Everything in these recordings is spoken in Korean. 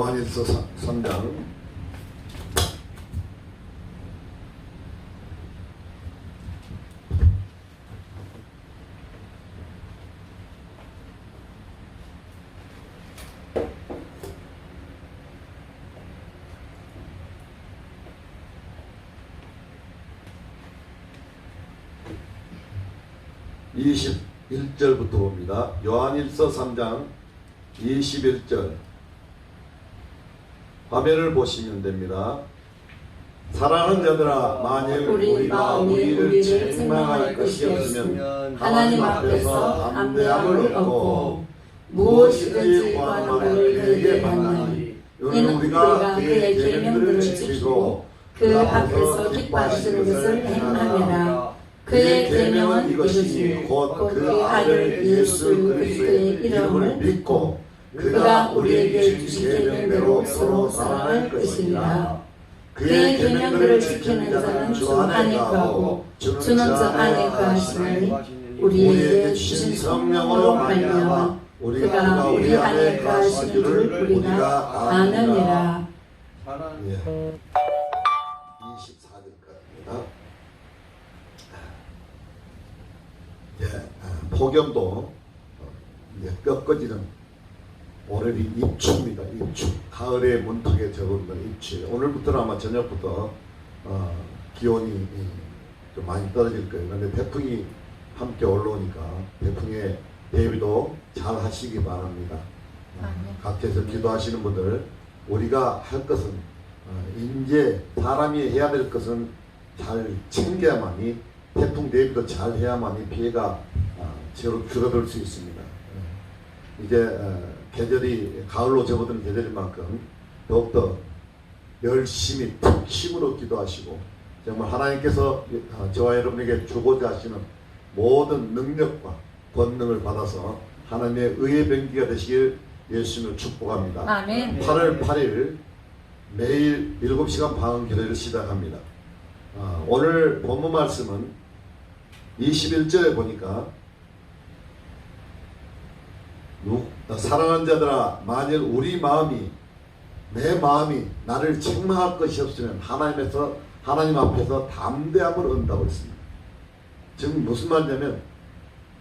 요한일서 3장 21절부터 봅니다. 요한일서 3장 21절 화면을 보시면 됩니다. 사랑하는 자들아, 만일 우리가 우리를 책망할 것이 없으면 하나님 앞에서 담대함을 얻고 무엇이든지 구하는 것을 그에게 받나니 이는 우리가 그의 계명들을 지키고 그 앞에서 기뻐하시는 것을 행함이라. 그의 계명은 이것이니 곧 그 아들 예수 그리스도의 이름을 믿고 그가 우리에게 주신 계명대로 서로 사랑할 것이니라. 그의 계명들을 지키는 자는 주 안에 거하고 주는 저 안에 거하시나니 우리에게 주신 성령으로 말미암아 그가 우리 안에 거하시는 줄 우리가 아느니라. 24절까지입니다. 폭염도 뼈 꺼지는 올해이 입추입니다. 입추. 가을의 문턱에 접어든 입추. 오늘부터는 아마 저녁부터 기온이 좀 많이 떨어질 거예요. 그런데 태풍이 함께 올라오니까 태풍의 대비도 잘 하시기 바랍니다. 각지에서 기도하시는 분들, 우리가 할 것은 이제 사람이 해야 될 것은 잘 챙겨야만이 태풍 대비도 잘 해야만이 피해가 줄어들 수 있습니다. 이제 계절이 가을로 접어드는 계절인 만큼 더욱더 열심히 푹 힘으로 기도하시고 정말 하나님께서 저와 여러분에게 주고자 하시는 모든 능력과 권능을 받아서 하나님의 의의 병기가 되시길 예수님을 축복합니다. 아멘. 8월 8일 매일 7시간 방언 기도를 시작합니다. 오늘 본문 말씀은 21절에 보니까 사랑하는 자들아, 만일 우리 마음이 내 마음이 나를 책망할 것이 없으면 하나님 앞에서 담대함을 얻는다고 했습니다. 지금 무슨 말이냐면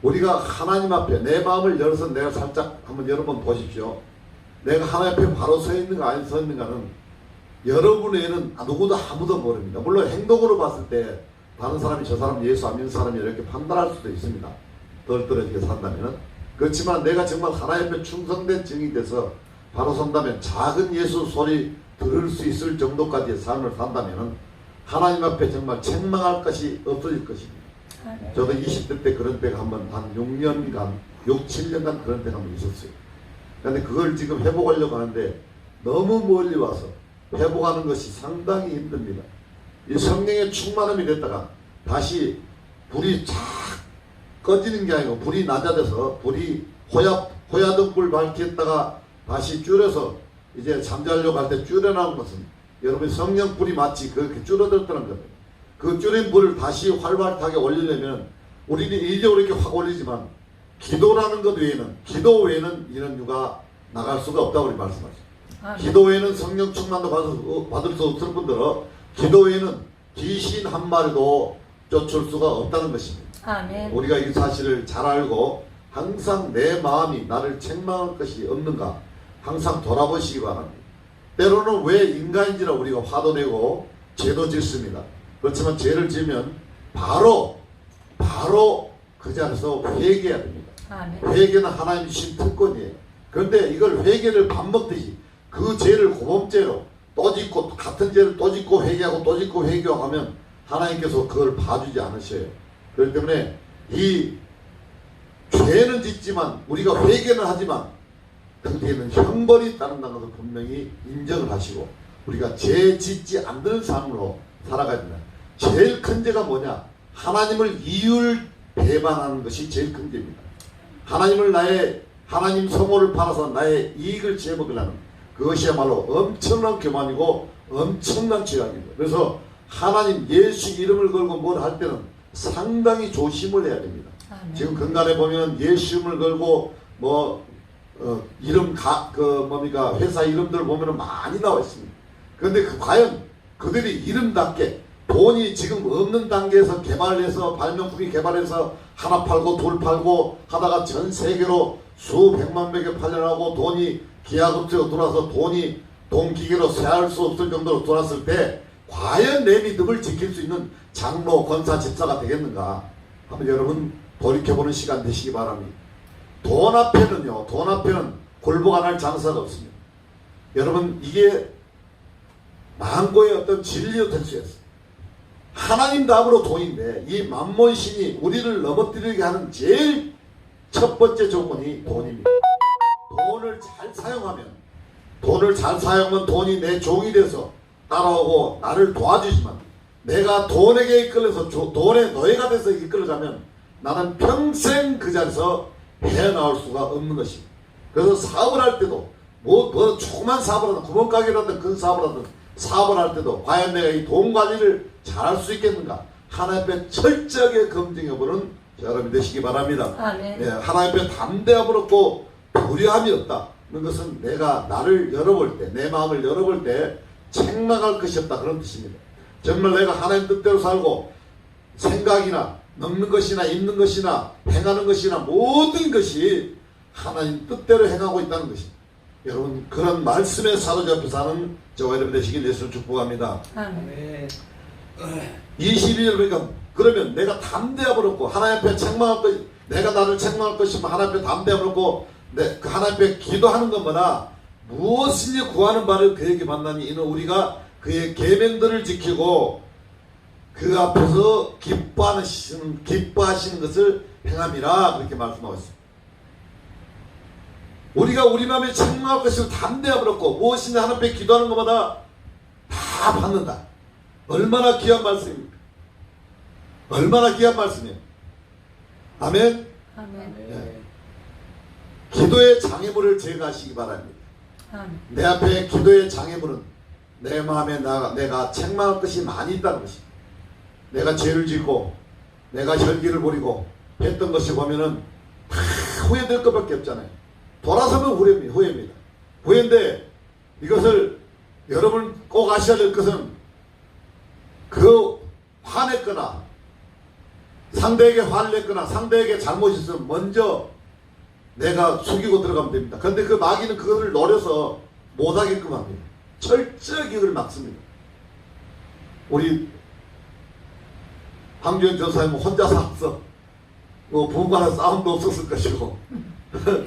우리가 하나님 앞에 내 마음을 열어서 내가 살짝 한번 여러분 보십시오. 내가 하나님 앞에 바로 서 있는가 안 서 있는가는 여러분 외에는 누구도 아무도 모릅니다. 물론 행동으로 봤을 때 다른 사람이 저 사람 예수 안 믿는 사람이 이렇게 판단할 수도 있습니다. 덜 떨어지게 산다면은. 그렇지만 내가 정말 하나님 앞에 충성된 증인이 돼서 바로 선다면 작은 예수 소리 들을 수 있을 정도까지의 삶을 산다면은 하나님 앞에 정말 책망할 것이 없어질 것입니다. 저도 20대 때 그런 때가 한 6년간, 7년간 그런 때가 한번 있었어요. 그런데 그걸 지금 회복하려고 하는데 너무 멀리 와서 회복하는 것이 상당히 힘듭니다. 이 성령의 충만함이 됐다가 다시 불이 착 꺼지는 게 아니고 불이 낮아져서 불이 호야등불 밝혔다가 다시 줄여서 이제 잠자려고 할 때 줄여나온 것은 여러분 성령 불이 마치 그렇게 줄어들었다는 겁니다. 그 줄인 불을 다시 활발하게 올리려면 우리는 이제로 이렇게 확 올리지만 기도라는 것 외에는, 기도 외에는 이런 유가 나갈 수가 없다고 우리 말씀하셨습니다. 기도 외에는 성령 충만도 받을 수 없을 뿐더러 기도 외에는 귀신 한 마리도 쫓을 수가 없다는 것입니다. 아멘. 우리가 이 사실을 잘 알고 항상 내 마음이 나를 책망할 것이 없는가 항상 돌아보시기 바랍니다. 때로는 왜 인간인지라 우리가 화도 내고 죄도 짓습니다. 그렇지만 죄를 지으면 바로 그 자리에서 회개해야 됩니다. 아멘. 회개는 하나님 주신 특권이에요. 그런데 이걸 회개를 밥 먹듯이 그 죄를 고범죄로 또 짓고 같은 죄를 또 짓고 회개하고 또 짓고 회개하고 하면 하나님께서 그걸 봐주지 않으셔요. 그렇기 때문에 이 죄는 짓지만 우리가 회개는 하지만 그 뒤에는 형벌이 따른다는 것을 분명히 인정을 하시고 우리가 죄 짓지 않는 삶으로 살아가야 된다. 제일 큰 죄가 뭐냐? 하나님을 이율 배반하는 것이 제일 큰 죄입니다. 하나님 성호를 팔아서 나의 이익을 제먹으려는 그것이야말로 엄청난 교만이고 엄청난 죄악입니다. 그래서 하나님 예수 이름을 걸고 뭘 할 때는 상당히 조심을 해야 됩니다. 아멘. 지금 근간에 보면 예수 이름을 걸고 뭡니까 회사 이름들 보면은 많이 나와 있습니다. 그런데 과연 그들이 이름답게 돈이 지금 없는 단계에서 개발해서 발명품이 개발해서 하나 팔고 둘 팔고 하다가 전 세계로 수백만 명에 팔려나고 돈이 기하급수로 돌아서 돈이 돈기계로 세할 수 없을 정도로 돌았을 때 과연 내 믿음을 지킬 수 있는 장로, 권사, 집사가 되겠는가? 한번 여러분 돌이켜보는 시간 되시기 바랍니다. 돈 앞에는 굴복 안 할 장사가 없습니다. 여러분 이게 망고의 어떤 진리로 될 수 있어요. 하나님 답으로 돈인데 이 만몬신이 우리를 넘어뜨리게 하는 제일 첫 번째 조건이 돈입니다. 돈을 잘 사용하면 돈이 내 종이 돼서 따라오고 나를 도와주지만 내가 돈에게 이끌려서 돈의 노예가 돼서 이끌어가면 나는 평생 그 자리에서 헤어나올 수가 없는 것입니다. 그래서 사업을 할 때도 뭐 조그만 사업을 하든 구멍가게라든 큰 사업을 하든 사업을 할 때도 과연 내가 이 돈 관리를 잘할 수 있겠는가 하나님 앞에 철저하게 검증해보는 여러분이 되시기 바랍니다. 아멘. 네, 하나님 앞에 담대함을 얻고 두려움이 없다. 그런 것은 내가 나를 열어볼 때, 내 마음을 열어볼 때 책망할 것이 없다. 그런 뜻입니다. 정말 내가 하나님 뜻대로 살고 생각이나 먹는 것이나 입는 것이나 행하는 것이나 모든 것이 하나님 뜻대로 행하고 있다는 것입니다. 여러분 그런 말씀에 사로잡혀 사는 저와 여러분 되시길 예수를 축복합니다. 아멘. 22절 보니까 그러면 내가 담대함을 얻고 하나님 앞에 책망할 것, 내가 나를 책망할 것이면 하나님 앞에 담대함을 얻고 그 하나님 앞에 기도하는 것마다 무엇이든지 구하는 바를 그에게 만나니 이는 우리가 그의 계명들을 지키고 그 앞에서 기뻐하시는 것을 행함이라 그렇게 말씀하고 있습니다. 우리가 우리 마음에 책망할 것을 담대함을 얻고 무엇이든지 하나님 앞에 기도하는 것마다 다 받는다. 얼마나 귀한 말씀입니까? 얼마나 귀한 말씀이에요. 아멘. 아멘. 네. 기도의 장애물을 제거하시기 바랍니다. 아멘. 내 앞에 기도의 장애물은 내 마음에 내가 책망할 것이 많이 있다는 것입니다. 내가 죄를 짓고 내가 혈기를 부리고 했던 것이 보면은 다 후회될 것밖에 없잖아요. 돌아서면 후회입니다. 후회인데 이것을 여러분 꼭 아셔야 될 것은 그 화냈거나 상대에게 화를 냈거나 상대에게 잘못이 있으면 먼저 내가 숙이고 들어가면 됩니다. 그런데 그 마귀는 그것을 노려서 못하게끔 합니다. 철저하게 그걸 막습니다. 우리 황교안 전사님은 혼자 살았어. 부부간에 싸움도 없었을 것이고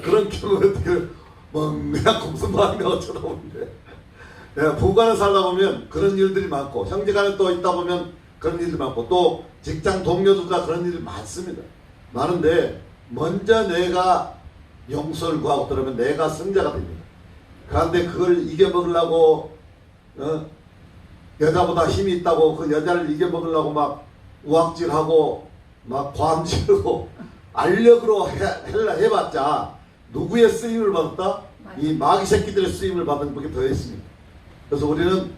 그런 경우는 어떻게 그냥 공손마음이라고 쳐다보는데 부부간에 살다 보면 그런 일들이 많고 형제간에 또 있다 보면 그런 일들이 많고 또 직장 동료들과 그런 일이 많습니다. 많은데 먼저 내가 용서를 구하고 그러면 내가 승자가 됩니다. 그런데 그걸 이겨먹으려고 여자보다 힘이 있다고 그 여자를 이겨먹으려고 막 우악질하고 막 과음질하고 알력으로 해봤자 누구의 쓰임을 받았다? 이 마귀 새끼들의 쓰임을 받은 것이 더 있습니다. 그래서 우리는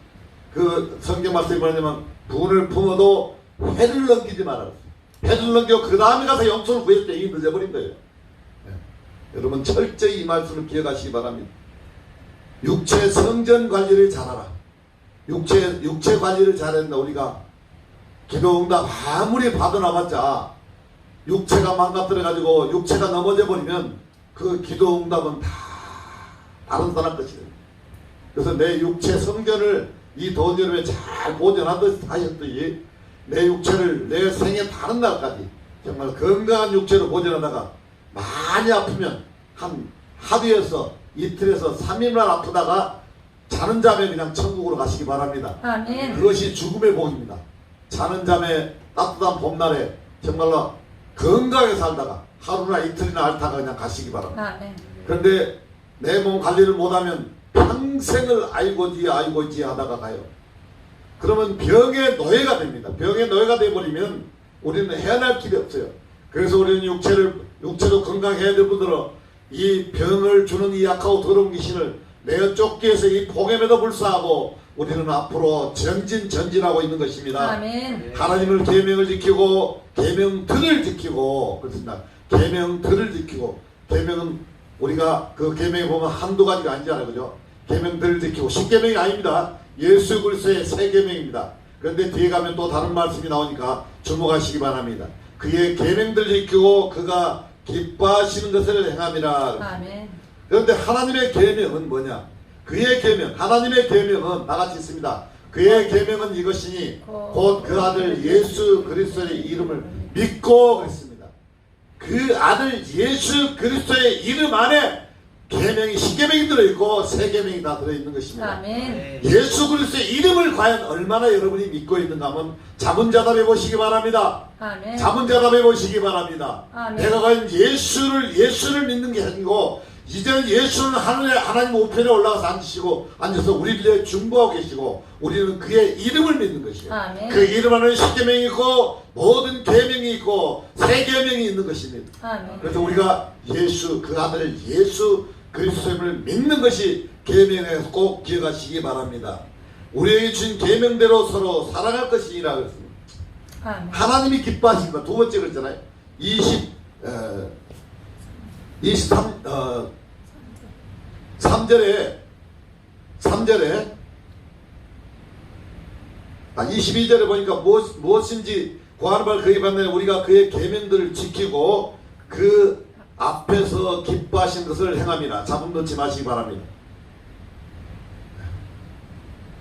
그 성경 말씀이 뭐냐면 분을 품어도 해를 넘기지 말아라. 해를 넘겨 그 다음에 가서 용서를 구할 때 이미 늦어버린 거예요. 네. 여러분 철저히 이 말씀을 기억하시기 바랍니다. 육체 성전 관리를 잘하라. 육체 관리를 잘한다. 우리가 기도응답 아무리 받아놔봤자 육체가 망가뜨려가지고 육체가 넘어져 버리면 그 기도응답은 다 다른 사람 것이 됩니다. 그래서 내 육체 성전을 이 더운 여름에 잘 보존하셨듯이 내 육체를 내 생애 다른 날까지 정말 건강한 육체로 보존하다가 많이 아프면 하루에서 이틀에서 3일만 아프다가 자는 잠에 그냥 천국으로 가시기 바랍니다. 아멘. 그것이 죽음의 복입니다. 자는 잠에 따뜻한 봄날에 정말로 건강하게 살다가 하루나 이틀이나 앓다가 그냥 가시기 바랍니다. 아멘. 그런데 내 몸 관리를 못하면 평생을 아이고지 하다가 가요. 그러면 병의 노예가 됩니다. 병의 노예가 되어버리면 우리는 헤어날 길이 없어요. 그래서 우리는 육체도 건강해야 될 분들은 이 병을 주는 이 약하고 더러운 귀신을 내어 쫓기 위해서 이 폭염에도 불사하고 우리는 앞으로 전진하고 있는 것입니다. 아멘. 하나님을 계명을 지키고 계명들을 지키고 그렇습니다. 계명들을 지키고 계명은 우리가 그 계명에 보면 한두 가지가 아니잖아요, 그죠? 계명들을 지키고 십계명이 아닙니다. 예수 그리스도의 새 계명입니다. 그런데 뒤에 가면 또 다른 말씀이 나오니까 주목하시기 바랍니다. 그의 계명들 지키고 그가 기뻐하시는 것을 행함이라. 아멘. 그런데 하나님의 계명은 뭐냐? 그의 계명, 하나님의 계명은 나같이 있습니다. 그의 계명은 이것이니 곧 그 아들 예수 그리스도의 이름을 믿고 그랬습니다. 그 아들 예수 그리스도의 이름 안에 계명이 십계명이 들어있고 새 계명이 다 들어있는 것입니다. 아멘. 예수 그리스도의 이름을 과연 얼마나 여러분이 믿고 있는가 하면 자문자답해 보시기 바랍니다. 아멘. 자문자답해 보시기 바랍니다. 아멘. 내가 과연 예수를 믿는 게 아니고 이제는 예수는 하나님 우편에 올라가서 앉아서 우리를 중보하고 계시고 우리는 그의 이름을 믿는 것이에요. 아멘. 그 이름 안에 십계명이 있고 모든 계명이 있고 새 계명이 있는 것입니다. 아멘. 그래서 우리가 그 아들 예수 그리스도를 믿는 것이 계명에서 꼭 기억하시기 바랍니다. 우리에게 주신 계명대로 서로 사랑할 것이라 그랬습니다. 아멘. 하나님이 기뻐하신 것 두 번째 그랬잖아요. 22절에 보니까 무엇인지 구하는 바를 그에게 받는 우리가 그의 계명들을 지키고 그 앞에서 기뻐하신 것을 행함이라. 자문 넣지 마시기 바랍니다.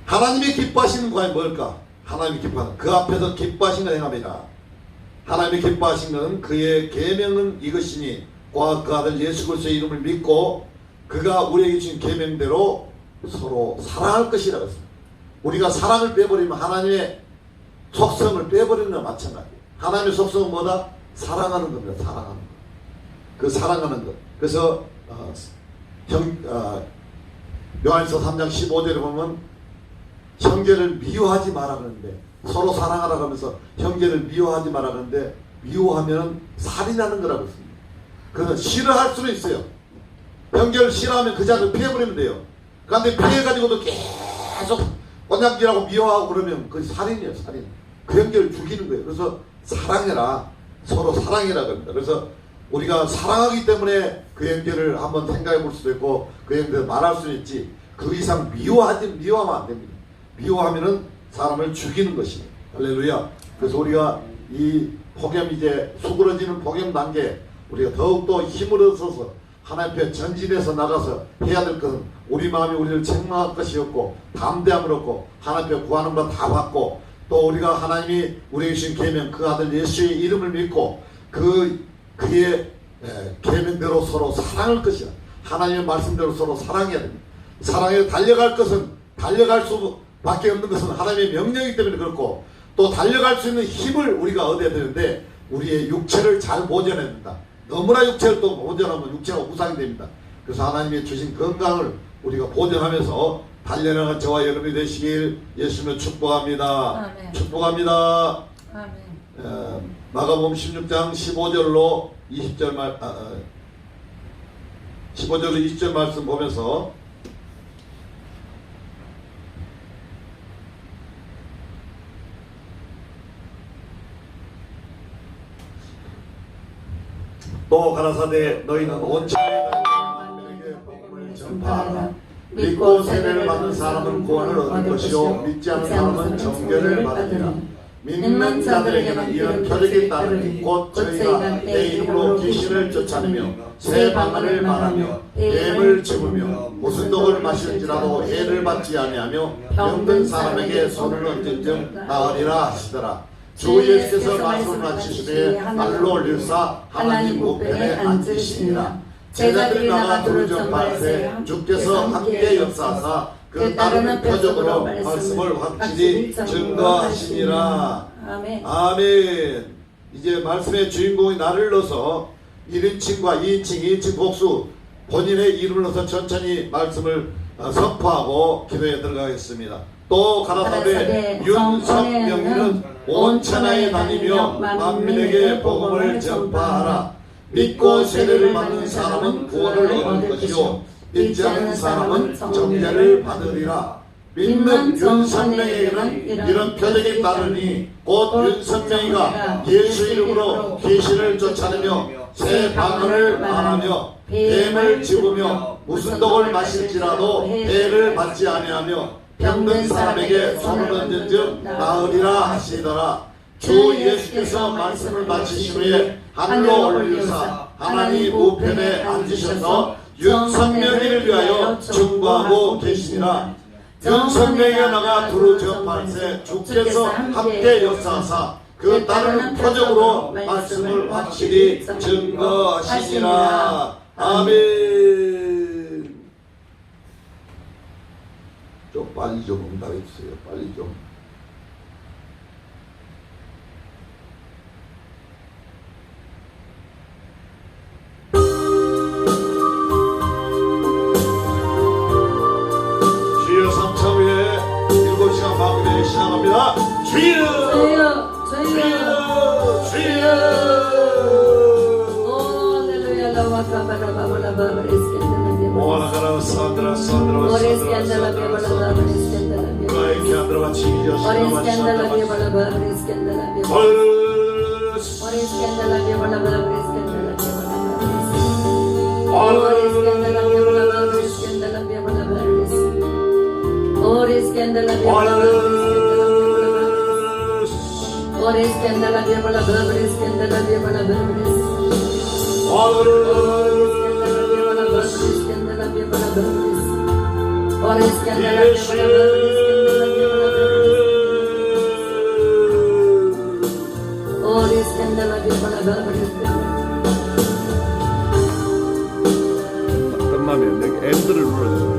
하나님이 기뻐하시는 과연 뭘까? 하나님이 기뻐하는 그 앞에서 기뻐하신 것을 행함이라. 하나님이 기뻐하신 것은 그의 계명은 이것이니 곧 그 아들 예수 그리스도의 이름을 믿고 그가 우리에게 주신 계명대로 서로 사랑할 것이라고 했습니다. 우리가 사랑을 빼버리면 하나님의 속성을 빼버리는 것과 마찬가지예요. 하나님의 속성은 뭐다? 사랑하는 겁니다. 사랑하는 것. 그 사랑하는 것. 그래서 요한일서 3장 15절에 보면 형제를 미워하지 마라 그러는데 서로 사랑하라 하면서 형제를 미워하지 마라 그러는데 미워하면 살인하는 거라고 했습니다. 그래서 싫어할 수는 있어요. 형제를 싫어하면 그 자를 피해버리면 돼요. 그런데 피해가지고도 계속 꼬냥질하고 미워하고 그러면 그게 살인이에요. 살인. 그 형제를 죽이는 거예요. 그래서 사랑해라. 서로 사랑해라 그럽니다. 그래서 우리가 사랑하기 때문에 그 형제를 한번 생각해 볼 수도 있고 그 형제를 말할 수는 있지 그 이상 미워하면 안 됩니다. 미워하면은 사람을 죽이는 것입니다. 할렐루야. 그래서 우리가 이 폭염 이제 수그러지는 폭염 단계 우리가 더욱더 힘을 얻어서 하나님 앞에 전진해서 나가서 해야 될 것은 우리 마음이 우리를 책망할 것이었고 담대함을 얻고 하나님 앞에 구하는 바 다 받고 또 우리가 하나님이 우리에게 주신 계명 그 아들 예수의 이름을 믿고 그의 계명대로 서로 사랑할 것이라. 하나님의 말씀대로 서로 사랑해야 됩니다. 사랑에 달려갈 것은 달려갈 수밖에 없는 것은 하나님의 명령이기 때문에 그렇고 또 달려갈 수 있는 힘을 우리가 얻어야 되는데 우리의 육체를 잘 보존해야 된다. 너무나 육체를 또 보존하면 육체가 우상이 됩니다. 그래서 하나님이 주신 건강을 우리가 보존하면서 달려나간 저와 여러분이 되시길 예수님을 축복합니다. 아멘. 축복합니다. 아멘. 마가복음 16장 15절로 20절 15절로 20절 말씀 보면서 또 가라사대 너희는 온 천하에 복음을 전파하라. 믿고 세례를 받는 사람은 구원을 얻을 것이요 믿지 않는 사람은 정죄를 받으리라. 믿는 자들에게는 이런 표적이 따르니 곧 저희가 내 이름으로 귀신을 쫓아내며 새 방언을 말하며 뱀을 집으며 무슨 독을 마실지라도 해를 받지 아니하며 병든 사람에게 손을 얹은즉 나으리라 하시더라. 주 예수께서 말씀을 마치시되 날로 올릴사 하나님 우편에 앉으시니라. 제자들이 나가 두루 전파하되 주께서 함께 역사하사 그 따르는 표적으로 말씀을 확실히 증거하시니라. 아멘. 아멘. 이제 말씀의 주인공이 나를 넣어서 1인칭과 2인칭 복수 본인의 이름을 넣어서 천천히 말씀을 선포하고 기도에 들어가겠습니다. 또 가라사대 윤석명이는 온 천하에 다니며 만민에게 복음을 전파하라. 믿고 세례를 받는 사람은 구원을 얻을 것이요 믿지 않는 사람은 정죄를 받으리라. 믿는 윤석명에게는 이런 표적이 따르니 곧 윤석명이가 예수 이름으로 귀신을 쫓아내며 새 방언을 말하며 뱀을 집으며 무슨 독을 마실지라도 해를 받지 아니하며 병든 사람에게 손을 얹은즉 나으리라 하시더라. 주 예수께서 말씀을 마치신 후에 하늘로 올리사 하나님 우편에 앉으셔서 윤석명이를 위하여 증거하고 계시니라. 윤석명이가 나가 두루 접할새 주께서 함께 역사하사 그 다른 표적으로 말씀을 확실히 증거하시니라. 아멘. 좀 빨리 좀 응답해 주세요. 빨리 좀. 주여 3차 후에 7시간 마무리에 시작합니다. 주여! 주여! 오라가라 산드라 산드라 나에게 안들어와 지기자 끝나면 내가 엔드를 눌러야 돼.